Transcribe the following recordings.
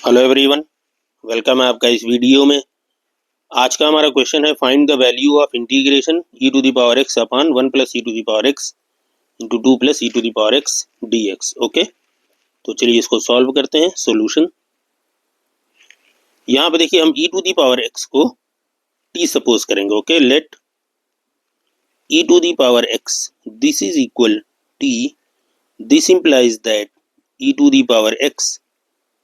Hello everyone, welcome है आपका इस वीडियो में। आज का हमारा क्वेश्चन है find the value of integration e to the power x upon 1 plus e to the power x into 2 plus e to the power x dx। Okay, तो चलिए इसको सॉल्व करते हैं। सॉल्यूशन यहाँ पे देखिए, हम e to the power x को t सपोज करेंगे। Okay, let e to the power x this is equal t। This implies that e to the power x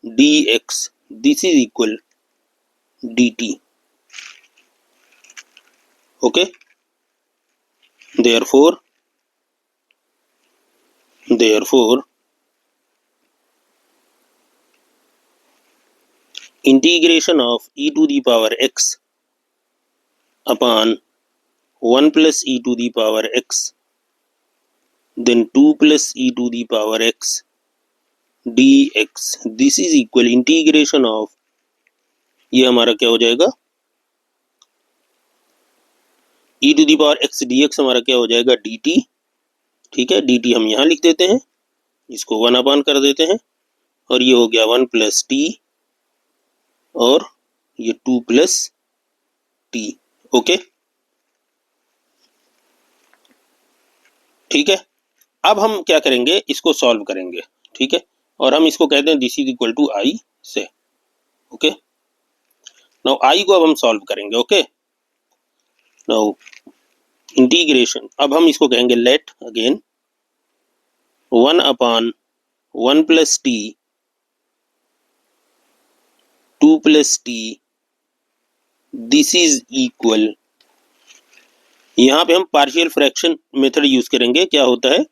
dx this is equal dt। okay, therefore integration of e to the power x upon 1 plus e to the power x then 2 plus e to the power x dx this is equal integration of, ये हमारा क्या हो जाएगा, e to the power x dx हमारा क्या हो जाएगा dt। ठीक है, dt हम यहाँ लिख देते हैं, इसको 1 अपान कर देते हैं और ये हो गया 1 प्लस टी और ये 2 प्लस टी। ओके, ठीक है। अब हम क्या करेंगे, इसको सॉल्व करेंगे। ठीक है, और हम इसको कहते हैं दिस इज इक्वल टू आई से। ओके, नाउ आई को अब हम सॉल्व करेंगे। ओके, नाउ इंटीग्रेशन, अब हम इसको कहेंगे let again 1 upon 1 plus T 2 plus T this is equal, यहाँ पे हम पार्शियल फ्रैक्शन मेथड यूज करेंगे। क्या होता है,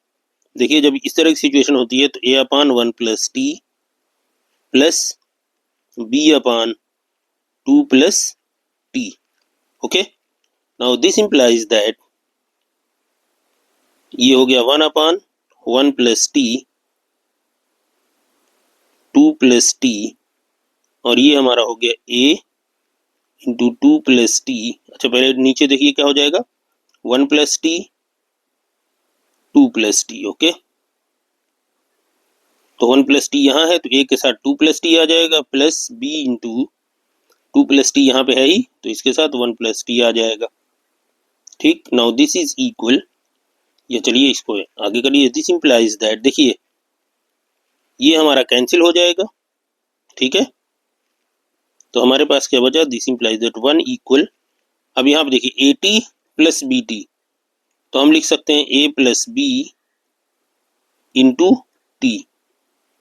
देखिए जब इस तरह की सिचुएशन होती है तो a upon 1 plus T plus b upon 2 plus T. Okay, now this implies that ये हो गया 1 upon 1 plus T 2 plus T और ये हमारा हो गया a इंटू 2 प्लस टी। अच्छा, पहले नीचे देखिए क्या हो जाएगा, 1 plus T 2 plus T. Okay, तो 1 प्लस टी यहाँ है तो a के साथ 2 प्लस टी आ जाएगा plus b into 2 plus T यहाँ पे है ही तो इसके साथ 1 प्लस टी आ जाएगा। ठीक, नाउ दिस इज इक्वल, ये चलिए इसको आगे करिए, दिस इंप्लाइज दैट, देखिए ये हमारा कैंसिल हो जाएगा। ठीक है, तो हमारे पास क्या बचा, दिस इंप्लाइज दैट 1 इक्वल, अब यहाँ पे देखिए A T plus B T, तो हम लिख सकते हैं a plus B into T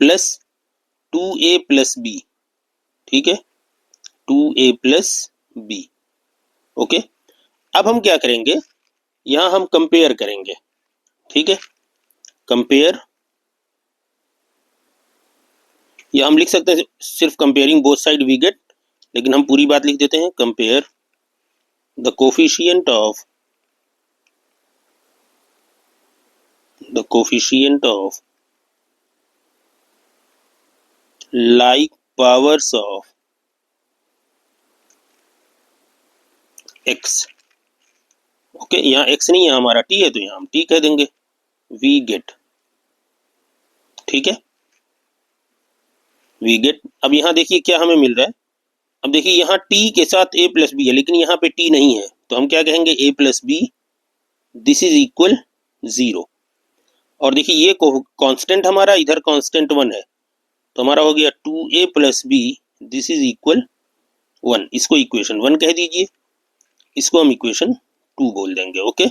plus 2a plus B. ठीक है, 2a प्लस बी। ओके, अब हम क्या करेंगे, यहाँ हम कंपेयर करेंगे। ठीक है, कंपेयर, या हम लिख सकते हैं सिर्फ comparing both side we get, लेकिन हम पूरी बात लिख देते हैं, compare the coefficient of like powers of x। Okay, यहाँ x नहीं है, हमारा t है, तो यहाँ हम t कह देंगे, we get। ठीक है, we get। अब यहाँ देखिए क्या हमें मिल रहा है, अब देखिए यहाँ t के साथ a प्लस बी है लेकिन यहाँ पे t नहीं है, तो हम क्या कहेंगे a plus B this is equal 0। और देखिए ये कांस्टेंट हमारा इधर कांस्टेंट 1 है, तो हमारा हो गया 2a plus B this is equal 1। इसको इक्वेशन 1 कह दीजिए, इसको हम इक्वेशन 2 बोल देंगे। ओके,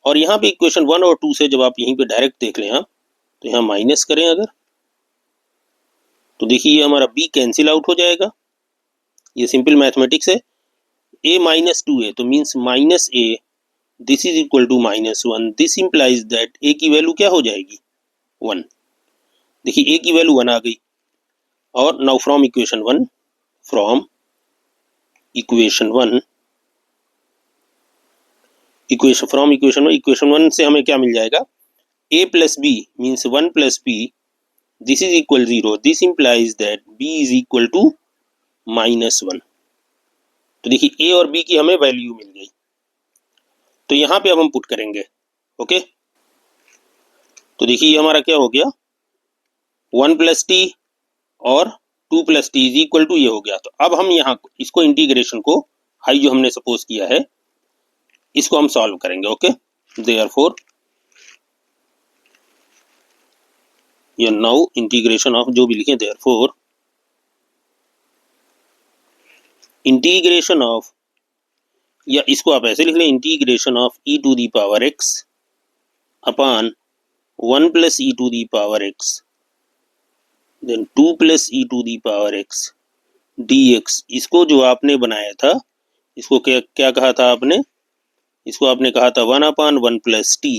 और यहाँ पे इक्वेशन 1 और 2 से जब आप यहीं पे डायरेक्ट देख लें, तो यहाँ माइनस करें अगर, तो देखिए ये हमारा b कैंसिल आउट हो जाएगा, ये सिंपल मैथमेटिक्स है। a माइनस 2 है तो means minus a this is equal to minus 1। This implies that a की वैल्यू क्या हो जाएगी 1। देखिए a की वैल्यू 1 आ गई, और नाउ फ्रॉम इक्वेशन 1 इक्वेशन 1 से हमें क्या मिल जाएगा, a plus B means 1 plus B this is equal 0। This implies that b is equal to minus 1। तो देखिए a और b की हमें वैल्यू मिल गई, तो यहाँ पे अब हम पुट करेंगे। ओके, तो देखिए हमारा क्या हो गया 1 प्लस टी और 2 plus T is equal to, ये हो गया। तो अब हम यहाँ इसको इंटीग्रेशन को आई जो हमने सपोज किया है इसको हम सॉल्व करेंगे। ओके, देयरफॉर ये नाउ इंटीग्रेशन ऑफ जो भी लिखे, देयरफॉर इंटीग्रेशन ऑफ, या इसको आप ऐसे लिख लें, integration of E to the power X upon 1 plus E to the power X then 2 plus E to the power X dx। इसको जो आपने बनाया था इसको क्या क्या कहा था आपने, इसको आपने कहा था 1 upon 1 plus T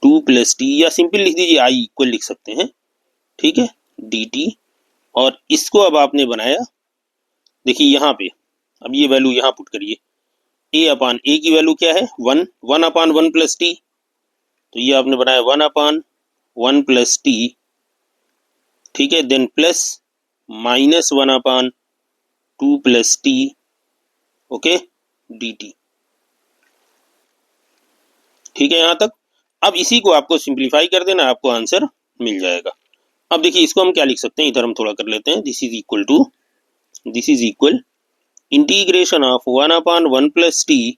2 plus T, या सिंपल लिख दीजिए आई इक्वल लिख सकते हैं, ठीक है, dt। और इसको अब आपने बनाया, देखिए यहाँ पे अब ये वैल्यू यहाँ पुट करिए, a अपान ए की वैल्यू क्या है 1, 1 अपान 1 प्लस टी, तो ये आपने बनाया 1 अपान 1 प्लस टी, ठीक है, देन प्लस माइनस 1 अपान 2 प्लस टी, ओके, dt, ठीक है यहाँ तक। अब इसी को आपको सिंप्लीफाई कर देना, आपको आंसर मिल जाएगा। अब देखिए इसको हम क्या लिख सकते हैं, इधर हम थोड़ा कर लेते हैं, this is equal integration of 1 upon 1 plus T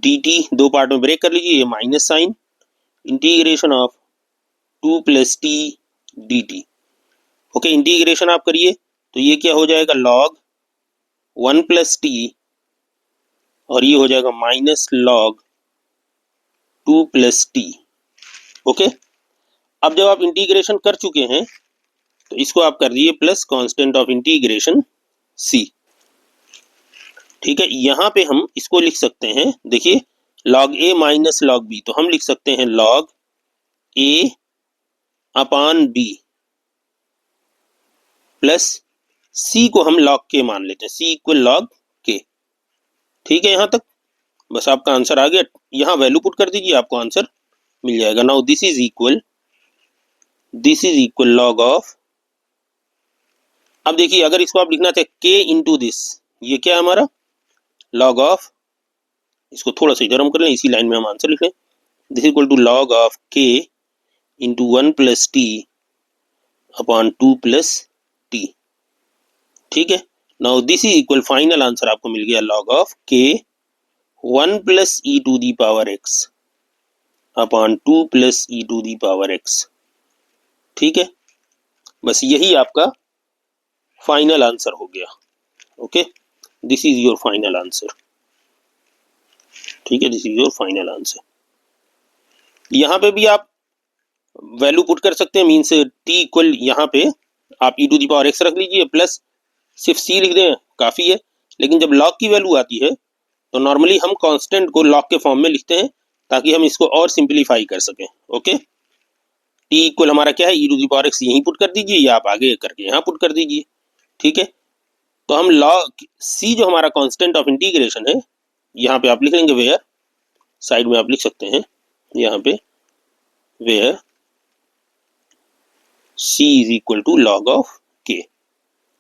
dt, दो पार्ट में ब्रेक कर लीजिए, ये minus sign, integration of 2 plus T dt, okay, integration आप करिए तो ये क्या हो जाएगा log 1 प्लस टी, और ये हो जाएगा minus log 2 plus T, okay. अब जब आप इंटीग्रेशन कर चुके हैं तो इसको आप कर दिए plus constant of integration c, ठीक है। यहाँ पे हम इसको लिख सकते हैं, देखिए log a minus log b, तो हम लिख सकते हैं log a upon b plus c को हम log k मान लेते हैं, c इक्वल log k, ठीक है। यहाँ तक बस आपका आंसर आ गया, यहाँ वैल्यू पुट कर दीजिए, आपको आंसर मिल जाएगा। Now this is equal log of, अब देखिए अगर इसको आप लिखना चाहे k इंटू दिस, ये क्या है हमारा लॉग ऑफ, इसको थोड़ा सा इधर हम कर लें, इसी लाइन में हम आंसर लिख लें, this equal to log of k into 1 plus T upon 2 plus T, ठीक है। Now this is equal, final answer आपको मिल गया log of k 1 plus E to the power X upon 2 plus E to the power X, ठीक है। बस यही आपका फाइनल आंसर हो गया, okay, this is your final answer, ठीक है, this is your final answer. यहाँ पे भी आप वैल्यू पुट कर सकते हैं, मीन्स t इक्वल यहाँ पे आप e to the power x रख लीजिए, प्लस सिर्फ c लिख दें काफ़ी है। लेकिन जब log की वैल्यू आती है तो नॉर्मली हम कांस्टेंट को log के फॉर्म में लिखते हैं ताकि हम इसको और सिंप्लीफाई कर सकें, ओके। t इक्वल हमारा क्या है e to the power x, यहीं पुट कर दीजिए, या आप आगे करके यहाँ पुट कर दीजिए, ठीक है। तो हम log c जो हमारा कांस्टेंट ऑफ इंटीग्रेशन है, यहाँ पे आप लिख लेंगे वेयर, साइड में आप लिख सकते हैं यहाँ पे where c is equal to log of k,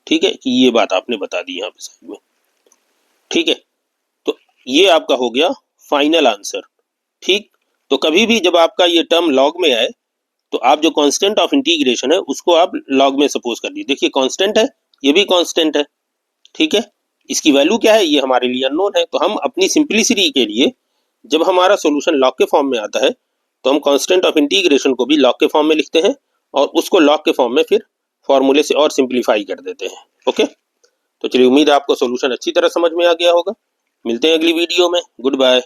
ठीक है, कि ये बात आपने बता दी यहाँ पे साइड में, ठीक है। तो ये आपका हो गया फाइनल आंसर, ठीक। तो कभी भी जब आपका ये टर्म लॉग में आए तो आप जो कांस्टेंट ऑफ इंटीग्रेशन है उसको आप लॉग में सपोज कर दीजिए, देखिए कांस्टेंट है, ये भी कांस्टेंट है, ठीक है। इसकी वैल्यू क्या है ये हमारे लिए अननोन है, तो हम अपनी सिंप्लिसिटी के लिए जब हमारा सॉल्यूशन लॉग के फॉर्म में आता है तो हम कांस्टेंट ऑफ इंटीग्रेशन को भी लॉग के फॉर्म में लिखते हैं और उसको लॉग के फॉर्म में फिर फॉर्मूले से और सिंप्लीफाई कर देते हैं, ओके। तो चलिए उम्मीद है आपको सॉल्यूशन अच्छी तरह समझ में आ गया होगा। मिलते हैं अगली वीडियो में, गुड बाय।